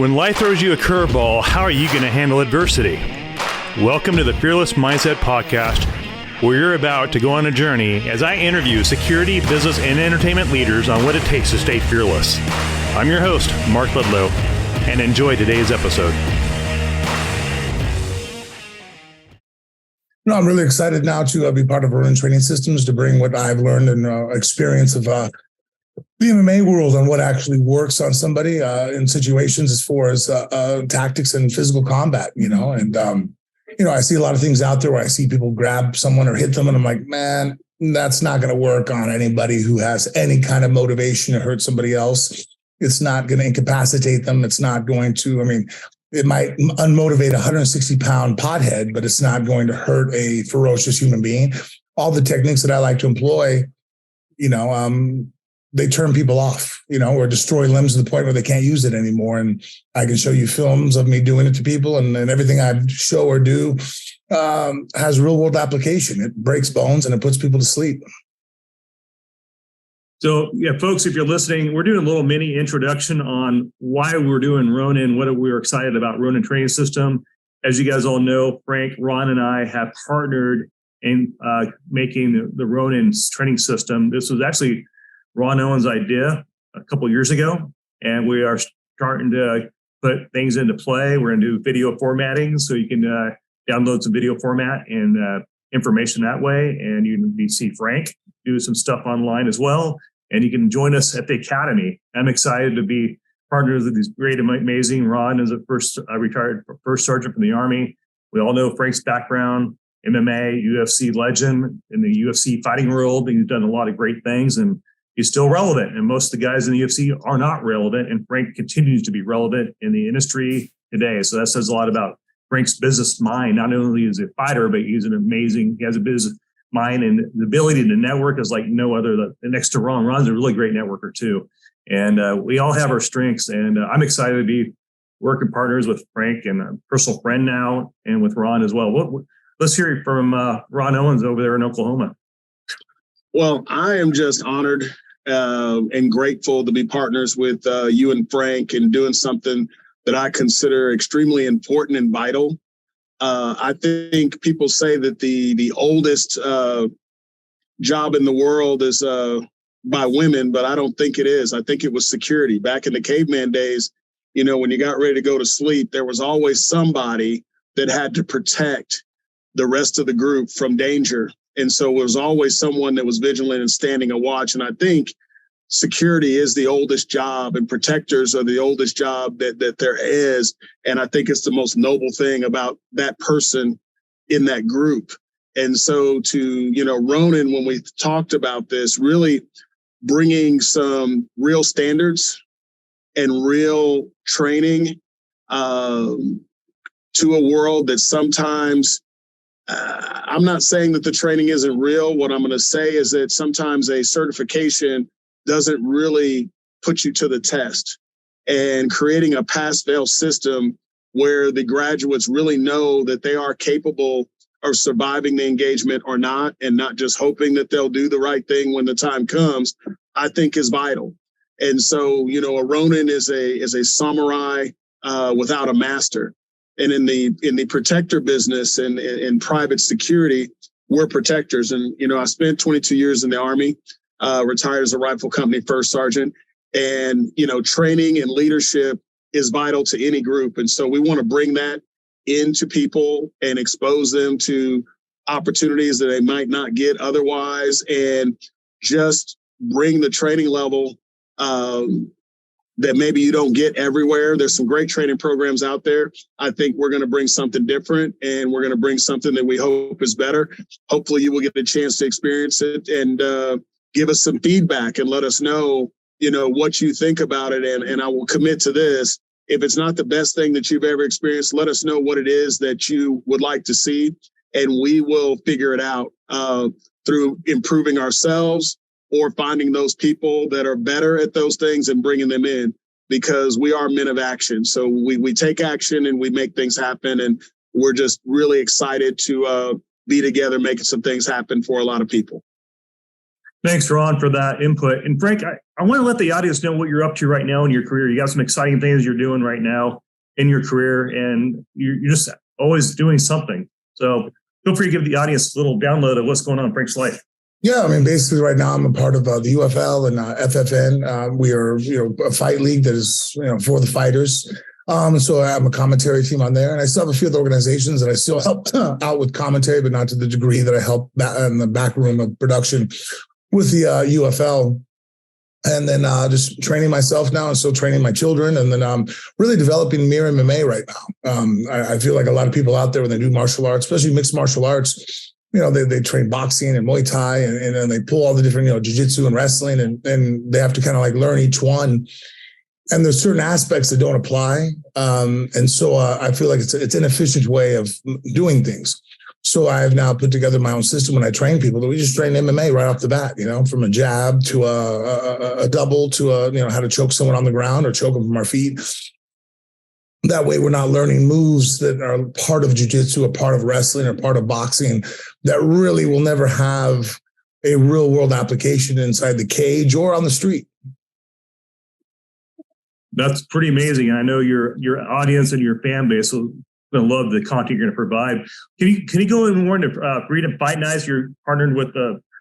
When life throws you a curveball, how are you going to handle adversity? Welcome to the Fearless Mindset Podcast, where you're about to go on a journey as I interview security, business, and entertainment leaders on what it takes to stay fearless. I'm your host, Mark Ledlow, and enjoy today's episode. No, I'm really excited now to be part of Ronin Training Systems to bring what I've learned and experience of the MMA world on what actually works on somebody in situations as far as tactics and physical combat, and I see a lot of things out there where I see people grab someone or hit them and I'm like, man, that's not going to work on anybody who has any kind of motivation to hurt somebody else. It's not going to incapacitate them. It's not going to, it might unmotivate a 160-pound pothead, but it's not going to hurt a ferocious human being. All the techniques that I like to employ, they turn people off, or destroy limbs to the point where they can't use it anymore. And I can show you films of me doing it to people, and everything I show or do has real world application. It breaks bones and it puts people to sleep. So, folks, if you're listening, we're doing a little mini introduction on why we're doing Ronin, what we're excited about Ronin Training System. As you guys all know, Frank, Ron, and I have partnered in making the Ronin Training System. This was actually Ron Owens' idea a couple of years ago, and we are starting to put things into play. We're going to do video formatting, so you can download some video format and information that way, and you can see Frank do some stuff online as well, and you can join us at the Academy. I'm excited to be partners with these great, amazing. Ron is a retired first sergeant from the Army. We all know Frank's background, MMA, UFC legend in the UFC fighting world. He's done a lot of great things, and he's still relevant, and most of the guys in the UFC are not relevant, and Frank continues to be relevant in the industry today. So that says a lot about Frank's business mind. Not only is he a fighter, but he has a business mind, and the ability to network is like no other. Next to Ron, Ron's a really great networker too. And we all have our strengths, and I'm excited to be working partners with Frank and a personal friend now, and with Ron as well. Let's hear it from Ron Owens over there in Oklahoma. Well, I am just honored and grateful to be partners with you and Frank and doing something that I consider extremely important and vital. I think people say that the oldest job in the world is by women, but I don't think it is. I think it was security. Back in the caveman days, when you got ready to go to sleep, there was always somebody that had to protect the rest of the group from danger. And so it was always someone that was vigilant and standing a watch. And I think security is the oldest job, and protectors are the oldest job that there is. And I think it's the most noble thing about that person in that group. And so Ronin, when we talked about this, really bringing some real standards and real training to a world that sometimes I'm not saying that the training isn't real. What I'm going to say is that sometimes a certification doesn't really put you to the test, and creating a pass-fail system where the graduates really know that they are capable of surviving the engagement or not, and not just hoping that they'll do the right thing when the time comes, I think is vital. And so, a Ronin is a samurai without a master. And in the protector business and in private security, we're protectors. And, I spent 22 years in the Army, retired as a rifle company first sergeant. And, training and leadership is vital to any group. And so we want to bring that into people and expose them to opportunities that they might not get otherwise, and just bring the training level that maybe you don't get everywhere. There's some great training programs out there. I think we're going to bring something different, and we're going to bring something that we hope is better. Hopefully you will get a chance to experience it and give us some feedback and let us know, what you think about it. And I will commit to this. If it's not the best thing that you've ever experienced, let us know what it is that you would like to see, and we will figure it out through improving ourselves or finding those people that are better at those things and bringing them in, because we are men of action. So we take action and we make things happen. And we're just really excited to be together, making some things happen for a lot of people. Thanks, Ron, for that input. And Frank, I want to let the audience know what you're up to right now in your career. You got some exciting things you're doing right now in your career, and you're just always doing something. So feel free to give the audience a little download of what's going on in Frank's life. Yeah, I mean, basically right now I'm a part of the UFL and FFN. We are, a fight league that is, for the fighters. So I'm a commentary team on there, and I still have a few other organizations that I still help out with commentary, but not to the degree that I help in the back room of production with the UFL. And then just training myself now and still training my children. And then really developing mere MMA right now. I feel like a lot of people out there when they do martial arts, especially mixed martial arts, they train boxing and Muay Thai and they pull all the different, jiu-jitsu and wrestling and they have to kind of like learn each one. And there's certain aspects that don't apply. And so I feel like it's an efficient way of doing things. So I have now put together my own system when I train people that we just train MMA right off the bat, from a jab to a double to how to choke someone on the ground or choke them from our feet. That way we're not learning moves that are part of jiu-jitsu, or part of wrestling, or part of boxing that really will never have a real world application inside the cage or on the street. That's pretty amazing. And I know your audience and your fan base will love the content you're going to provide. Can you go in more into Freedom Fight Nights? You're partnered with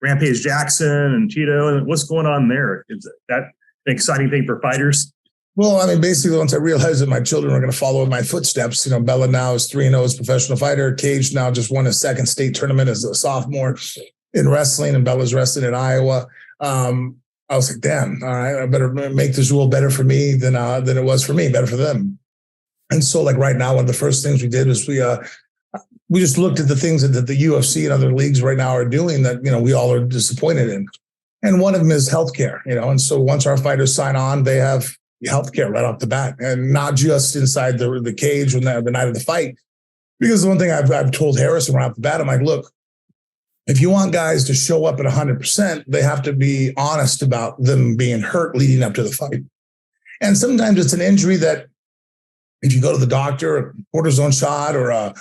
Rampage Jackson and Tito, and what's going on there? Is that an exciting thing for fighters? Well, I mean, basically, once I realized that my children were going to follow in my footsteps, Bella now is 3-0 as a professional fighter. Cage now just won a second state tournament as a sophomore in wrestling, and Bella's wrestling in Iowa. I was like, damn, all right, I better make this rule better for me than it was for me, better for them. And so like right now, one of the first things we did was we just looked at the things that the UFC and other leagues right now are doing that, we all are disappointed in. And one of them is healthcare, and so once our fighters sign on, they have healthcare right off the bat, and not just inside the cage when the night of the fight. Because the one thing I've told Harrison right off the bat, I'm like, look, if you want guys to show up at 100%, they have to be honest about them being hurt leading up to the fight. And sometimes it's an injury that if you go to the doctor, a cortisone shot or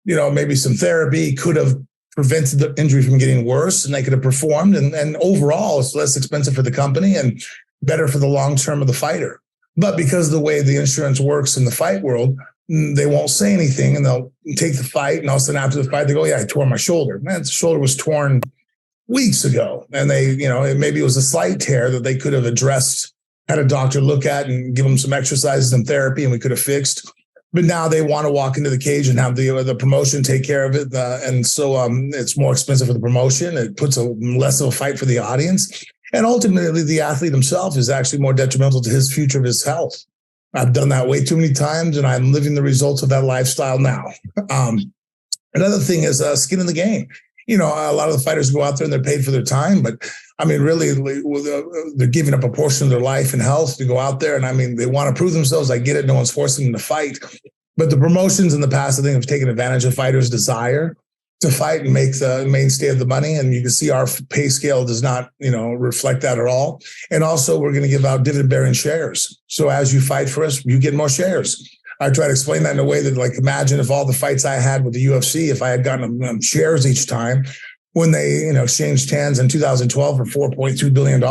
maybe some therapy could have prevented the injury from getting worse, and they could have performed. And overall, it's less expensive for the company and better for the long term of the fighter. But because of the way the insurance works in the fight world, they won't say anything, and they'll take the fight, and all of a sudden after the fight, they go, yeah, I tore my shoulder. Man, the shoulder was torn weeks ago. And they, maybe it was a slight tear that they could have addressed, had a doctor look at and give them some exercises and therapy, and we could have fixed. But now they want to walk into the cage and have the promotion take care of it. And so it's more expensive for the promotion. It puts less of a fight for the audience. And ultimately, the athlete himself is actually more detrimental to his future of his health. I've done that way too many times, and I'm living the results of that lifestyle now. Another thing is skin in the game. A lot of the fighters go out there and they're paid for their time, but I mean, really, they're giving up a portion of their life and health to go out there. And I mean, they want to prove themselves. I get it. No one's forcing them to fight. But the promotions in the past, I think, have taken advantage of fighters' desire to fight and make the mainstay of the money. And you can see our pay scale does not, reflect that at all. And also we're going to give out dividend-bearing shares. So as you fight for us, you get more shares. I try to explain that in a way that, like, imagine if all the fights I had with the UFC, if I had gotten them shares each time when they, exchanged hands in 2012 for $4.2 billion,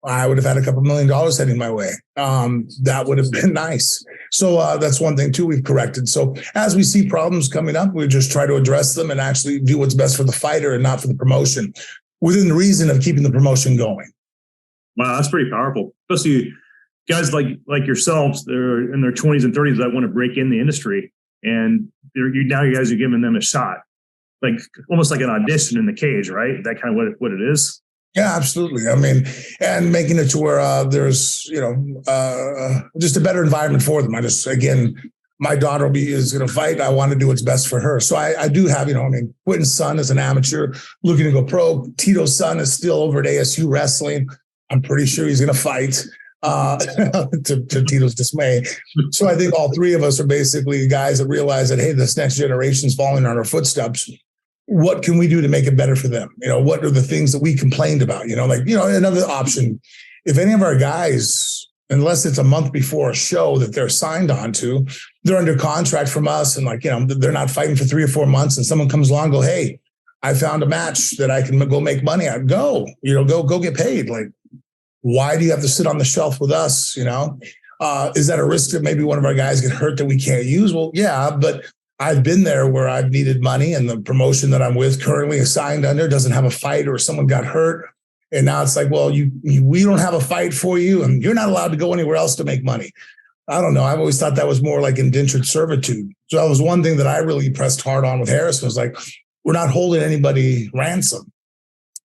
I would have had a couple $1 million heading my way. That would have been nice. So that's one thing too we've corrected. So as we see problems coming up, we just try to address them and actually do what's best for the fighter and not for the promotion, within the reason of keeping the promotion going. Wow, that's pretty powerful. Especially guys like yourselves, they're in their 20s and 30s that want to break in the industry, and now you guys are giving them a shot, like almost like an audition in the cage, right? That kind of what it is. Yeah, absolutely. I mean, and making it to where there's, just a better environment for them. My daughter is going to fight. I want to do what's best for her. So I do have, Quentin's son is an amateur looking to go pro. Tito's son is still over at ASU wrestling. I'm pretty sure he's going to fight to Tito's dismay. So I think all three of us are basically guys that realize that, hey, this next generation is following on our footsteps. What can we do to make it better for them? What are the things that we complained about? Another option, if any of our guys, unless it's a month before a show that they're signed on to, they're under contract from us, and they're not fighting for 3 or 4 months, and someone comes along and go, hey, I found a match that I can go make money at. Go get paid. Like, why do you have to sit on the shelf with us? Is that a risk that maybe one of our guys get hurt that we can't use? Well, yeah, but I've been there where I've needed money, and the promotion that I'm with currently assigned under doesn't have a fight, or someone got hurt. And now it's like, well, we don't have a fight for you, and you're not allowed to go anywhere else to make money. I don't know. I've always thought that was more like indentured servitude. So that was one thing that I really pressed hard on with Harrison, was like, we're not holding anybody ransom.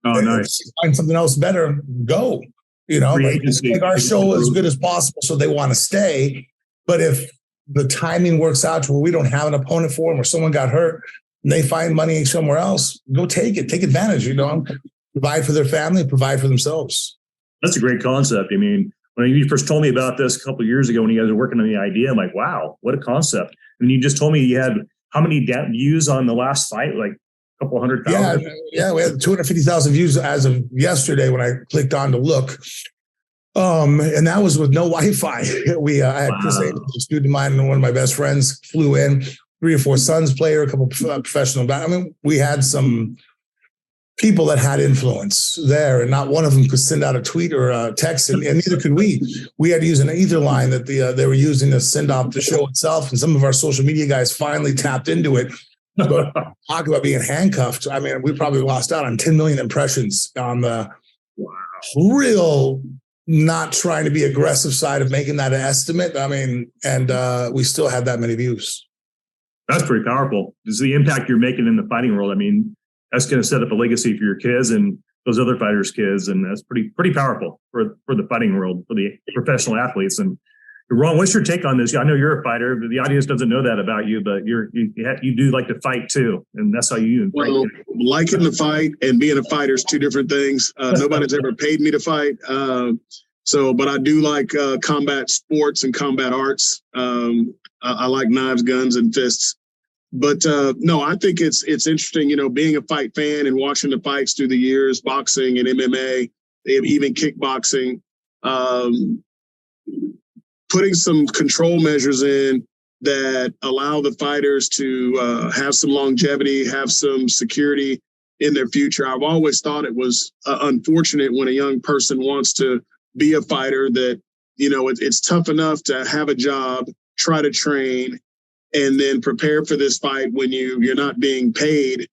Oh, nice. If you find something else better, go. Like our show as good as possible, so they want to stay. But if the timing works out to where we don't have an opponent for them, or someone got hurt and they find money somewhere else, go take it. Take advantage, provide for their family, provide for themselves. That's a great concept. I mean, when you first told me about this a couple of years ago when you guys were working on the idea, I'm like, wow, what a concept. And you just told me you had how many views on the last fight? Like a couple 100,000? Yeah, we had 250,000 views as of yesterday when I clicked on to look. And that was with no Wi-Fi. I had Chris, a student of mine, and one of my best friends flew in, 3 or 4 Suns player, a couple of professional. I mean, we had some people that had influence there, and not one of them could send out a tweet or a text, and neither could we. We had to use an ether line that they were using to send off the show itself, and some of our social media guys finally tapped into it. But talk about being handcuffed. I mean, we probably lost out on 10 million impressions on the real not trying to be aggressive side of making that an estimate. I mean, and we still had that many views. That's pretty powerful. Is the impact you're making in the fighting world. I mean, that's going to set up a legacy for your kids and those other fighters' kids, and that's pretty powerful for the fighting world, for the professional athletes. And Ron, what's your take on this? I know you're a fighter, but the audience doesn't know that about you. But you do like to fight too, and that's how you. Well, liking to fight and being a fighter is 2 different things. Nobody's ever paid me to fight, but I do like combat sports and combat arts. I like knives, guns, and fists. But no, I think it's interesting, being a fight fan and watching the fights through the years, boxing and MMA, even kickboxing, putting some control measures in that allow the fighters to have some longevity, have some security in their future. I've always thought it was unfortunate when a young person wants to be a fighter that, it's tough enough to have a job, try to train, and then prepare for this fight when you're not being paid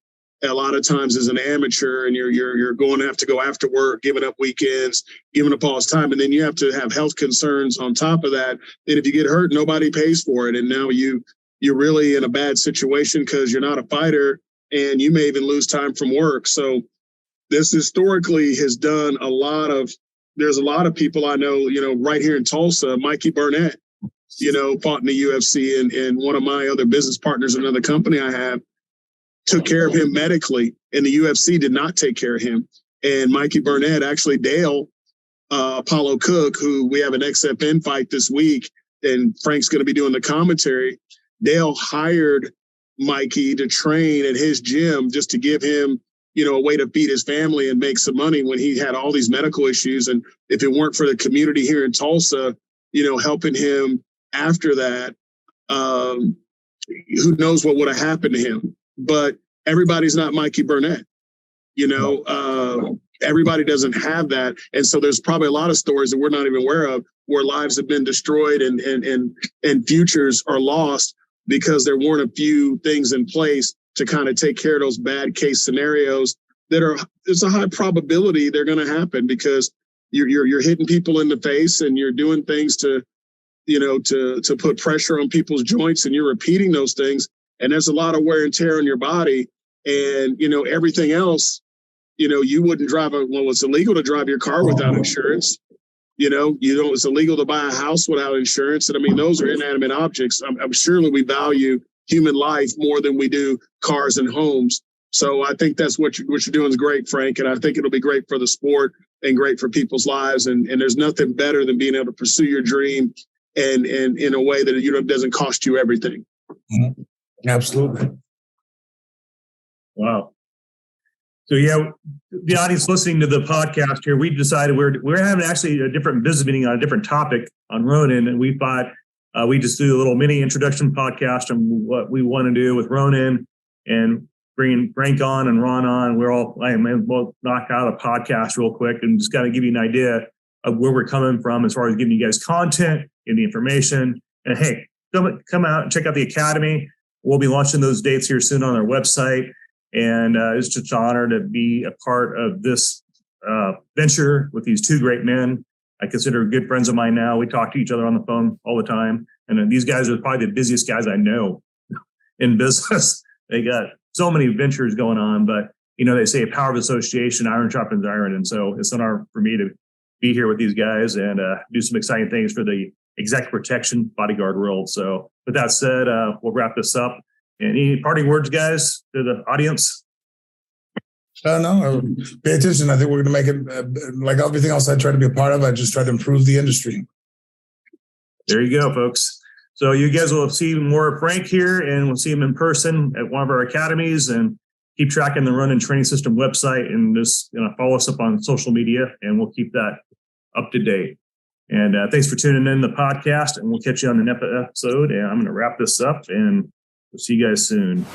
a lot of times as an amateur, and you're going to have to go after work, giving up weekends, giving up all this time. And then you have to have health concerns on top of that. And if you get hurt, nobody pays for it. And now you're really in a bad situation because you're not a fighter, and you may even lose time from work. So this historically has done there's a lot of people I know, right here in Tulsa, Mikey Burnett, fought in the UFC, and one of my other business partners in another company I have took care of him medically, and the UFC did not take care of him. And Mikey Burnett, actually Dale, Apollo Cook, who we have an XFN fight this week, and Frank's going to be doing the commentary. Dale hired Mikey to train at his gym just to give him, a way to feed his family and make some money when he had all these medical issues. And if it weren't for the community here in Tulsa, helping him after that, who knows what would have happened to him. But everybody's not Mikey Burnett, everybody doesn't have that. And so there's probably a lot of stories that we're not even aware of where lives have been destroyed and futures are lost because there weren't a few things in place to kind of take care of those bad case scenarios there's a high probability they're going to happen because you're hitting people in the face and you're doing things to put pressure on people's joints, and you're repeating those things. And there's a lot of wear and tear on your body, and, everything else, you wouldn't drive it's illegal to drive your car without insurance. It's illegal to buy a house without insurance. And I mean, those are inanimate objects. I'm surely we value human life more than we do cars and homes. So I think that's what you're doing is great, Frank. And I think it'll be great for the sport and great for people's lives. And there's nothing better than being able to pursue your dream and in a way that doesn't cost you everything. Mm-hmm. Absolutely. Wow. So yeah, the audience listening to the podcast here, we decided we're having actually a different business meeting on a different topic on Ronin, and we thought we just do a little mini introduction podcast on what we want to do with Ronin, and bringing Frank on and Ron on. We'll knock out a podcast real quick and just got to give you an idea of where we're coming from as far as giving you guys content, giving the information. And hey, come out and check out the Academy. We'll be launching those dates here soon on our website. And it's just an honor to be a part of this venture with these two great men. I consider good friends of mine now. We talk to each other on the phone all the time. And these guys are probably the busiest guys I know in business. They got so many ventures going on, but they say power of association, iron sharpens iron. And so it's an honor for me to be here with these guys and do some exciting things for the executive protection bodyguard world. So with that said, we'll wrap this up. Any parting words, guys, to the audience? No, pay attention. I think we're going to make it like everything else I try to be a part of. I just try to improve the industry. There you go, folks. So you guys will see more of Frank here, and we'll see him in person at one of our academies. And keep tracking the Ronin Training System website, and just follow us up on social media, and we'll keep that up to date. And thanks for tuning in the podcast, and we'll catch you on the next episode. And I'm going to wrap this up, and we'll see you guys soon.